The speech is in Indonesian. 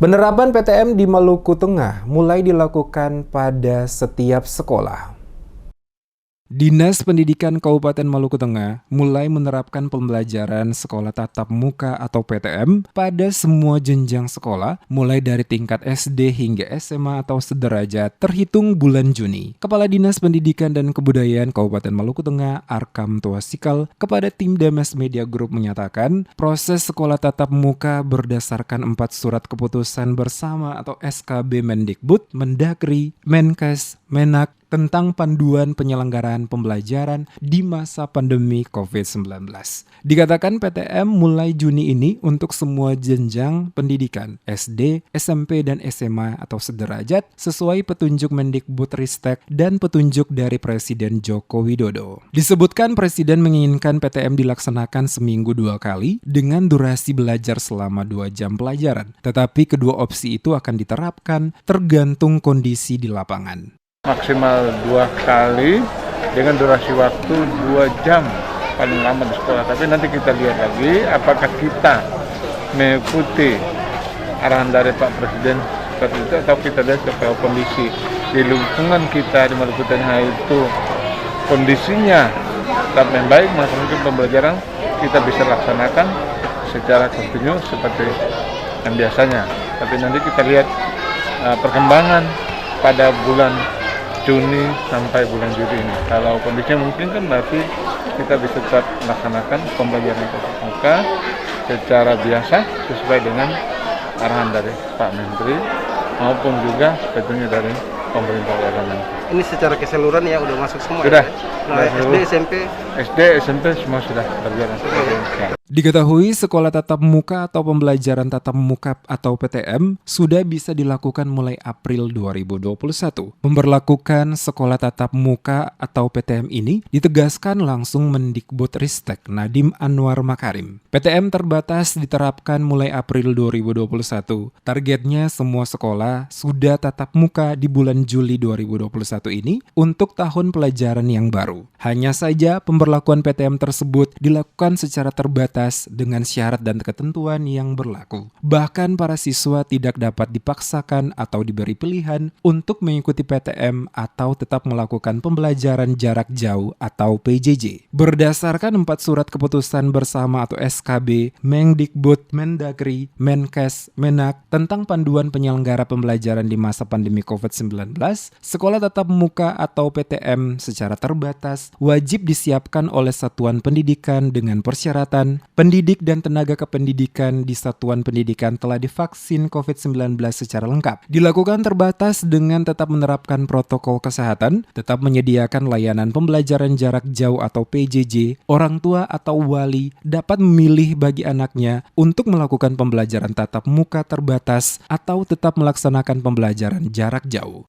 Penerapan PTM di Maluku Tengah mulai dilakukan pada setiap sekolah. Dinas Pendidikan Kabupaten Maluku Tengah mulai menerapkan pembelajaran sekolah tatap muka atau PTM pada semua jenjang sekolah, mulai dari tingkat SD hingga SMA atau sederajat terhitung bulan Juni. Kepala Dinas Pendidikan dan Kebudayaan Kabupaten Maluku Tengah, Arkam Tuasikal, kepada tim Demes Media Group menyatakan, proses sekolah tatap muka berdasarkan 4 surat keputusan bersama atau SKB Mendikbud, Mendagri, Menkes, Menak, tentang panduan penyelenggaraan pembelajaran di masa pandemi COVID-19. Dikatakan PTM mulai Juni ini untuk semua jenjang pendidikan SD, SMP, dan SMA atau sederajat sesuai petunjuk Mendikbudristek dan petunjuk dari Presiden Joko Widodo. Disebutkan Presiden menginginkan PTM dilaksanakan seminggu 2 kali dengan durasi belajar selama 2 jam pelajaran. Tetapi kedua opsi itu akan diterapkan tergantung kondisi di lapangan. Maksimal 2 kali dengan durasi waktu 2 jam paling lama di sekolah. Tapi nanti kita lihat lagi apakah kita mengikuti arahan dari Pak Presiden seperti itu atau kita lihat kepada kondisi di lingkungan kita di Maluku Tengah itu kondisinya tetap yang baik, maka mungkin pembelajaran kita bisa laksanakan secara kontinu seperti yang biasanya. Tapi nanti kita lihat perkembangan pada bulan Juni sampai bulan Juli ini. Kalau kondisinya mungkin kan berarti kita bisa tetap melaksanakan pembelajaran tatap muka secara biasa sesuai dengan arahan dari Pak Menteri maupun juga tentunya dari pemerintah daerah. Ini secara keseluruhan ya udah masuk semua. Sudah. Ya? SD, SMP semua sudah berjalan. Diketahui sekolah tatap muka atau pembelajaran tatap muka atau PTM sudah bisa dilakukan mulai April 2021. Memberlakukan sekolah tatap muka atau PTM ini ditegaskan langsung Mendikbudristek Nadiem Anwar Makarim. PTM terbatas diterapkan mulai April 2021. Targetnya semua sekolah sudah tatap muka di bulan Juli 2021 ini untuk tahun pelajaran yang baru. Hanya saja pemberlakuan PTM tersebut dilakukan secara terbatas dengan syarat dan ketentuan yang berlaku. Bahkan para siswa tidak dapat dipaksakan atau diberi pilihan untuk mengikuti PTM atau tetap melakukan pembelajaran jarak jauh atau PJJ. Berdasarkan 4 surat keputusan bersama atau SKB, Mendikbud, Mendagri, Menkes, Menak tentang panduan penyelenggara pembelajaran di masa pandemi COVID-19, sekolah tatap muka atau PTM secara terbatas wajib disiapkan oleh satuan pendidikan dengan persyaratan pendidik dan tenaga kependidikan di satuan pendidikan telah divaksin COVID-19 secara lengkap. Dilakukan terbatas dengan tetap menerapkan protokol kesehatan, tetap menyediakan layanan pembelajaran jarak jauh atau PJJ, orang tua atau wali dapat memilih bagi anaknya untuk melakukan pembelajaran tatap muka terbatas atau tetap melaksanakan pembelajaran jarak jauh.